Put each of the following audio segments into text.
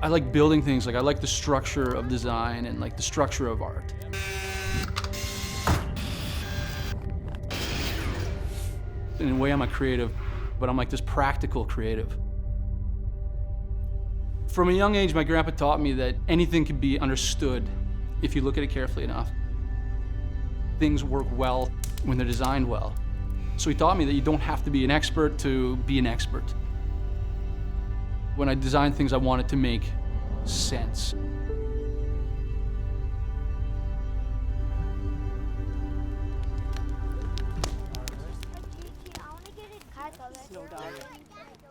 I like building things, like I like the structure of design and like the structure of art. In a way, I'm a creative, but I'm like this practical creative. From a young age, my grandpa taught me that anything can be understood if you look at it carefully enough. Things work well when they're designed well. So he taught me that you don't have to be an expert to be an expert. When I design things, I want it to make sense.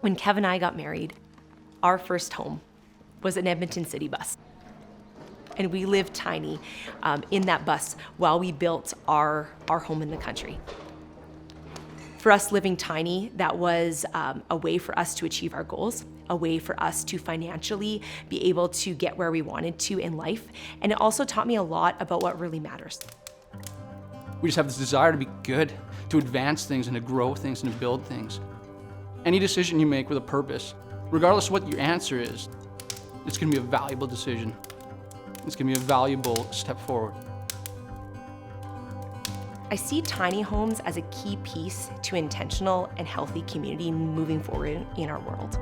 When Kev and I got married, our first home was an Edmonton city bus. And we lived tiny in that bus while we built our home in the country. For us living tiny, that was a way for us to achieve our goals, a way for us to financially be able to get where we wanted to in life. And it also taught me a lot about what really matters. We just have this desire to be good, to advance things and to grow things and to build things. Any decision you make with a purpose, regardless of what your answer is, it's gonna be a valuable decision. It's gonna be a valuable step forward. I see tiny homes as a key piece to intentional and healthy community moving forward in our world.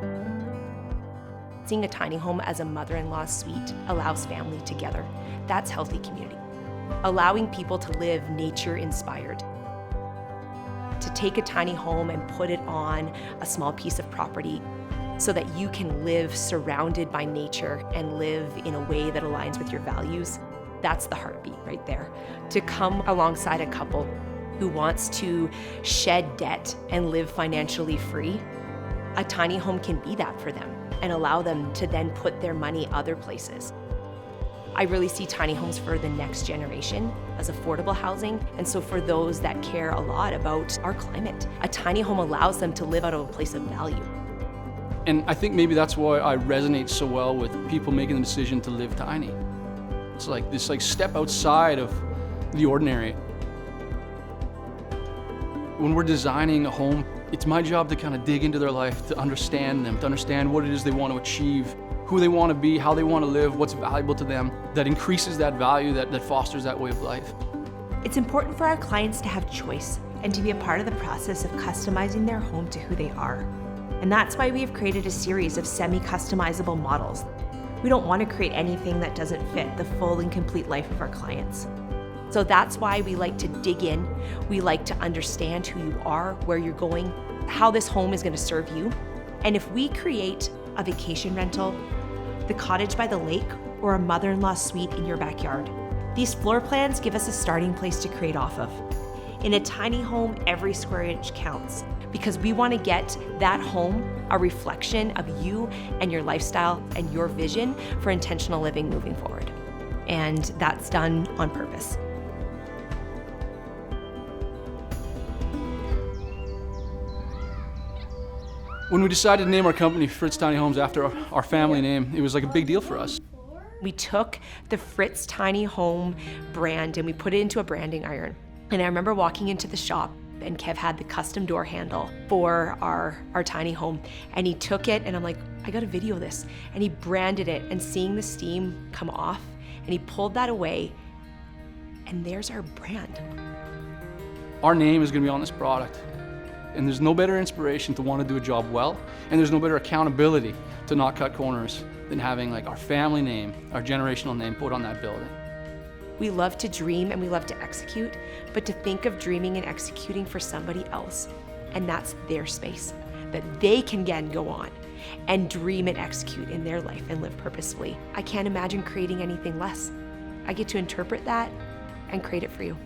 Seeing a tiny home as a mother-in-law suite allows family together. That's healthy community. Allowing people to live nature-inspired. To take a tiny home and put it on a small piece of property so that you can live surrounded by nature and live in a way that aligns with your values. That's the heartbeat right there. To come alongside a couple who wants to shed debt and live financially free, a tiny home can be that for them and allow them to then put their money other places. I really see tiny homes for the next generation as affordable housing, and so for those that care a lot about our climate, a tiny home allows them to live out of a place of value. And I think maybe that's why I resonate so well with people making the decision to live tiny. It's like this step outside of the ordinary. When we're designing a home, it's my job to kind of dig into their life, to understand them, to understand what it is they want to achieve, who they want to be, how they want to live, what's valuable to them, that increases that value, that fosters that way of life. It's important for our clients to have choice and to be a part of the process of customizing their home to who they are. And that's why we have created a series of semi-customizable models. We don't want to create anything that doesn't fit the full and complete life of our clients. So that's why we like to dig in. We like to understand who you are, where you're going, how this home is going to serve you. And if we create a vacation rental, the cottage by the lake, or a mother-in-law suite in your backyard, these floor plans give us a starting place to create off of. In a tiny home, every square inch counts because we want to get that home a reflection of you and your lifestyle and your vision for intentional living moving forward. And that's done on purpose. When we decided to name our company Fritz Tiny Homes after our family name, it was like a big deal for us. We took the Fritz Tiny Home brand and we put it into a branding iron. And I remember walking into the shop and Kev had the custom door handle for our tiny home. And he took it and I'm like, I gotta video this. And he branded it and seeing the steam come off and he pulled that away and there's our brand. Our name is gonna be on this product. And there's no better inspiration to want to do a job well, and there's no better accountability to not cut corners than having like our family name, our generational name put on that building. We love to dream and we love to execute, but to think of dreaming and executing for somebody else, and that's their space, that they can again go on and dream and execute in their life and live purposefully. I can't imagine creating anything less. I get to interpret that and create it for you.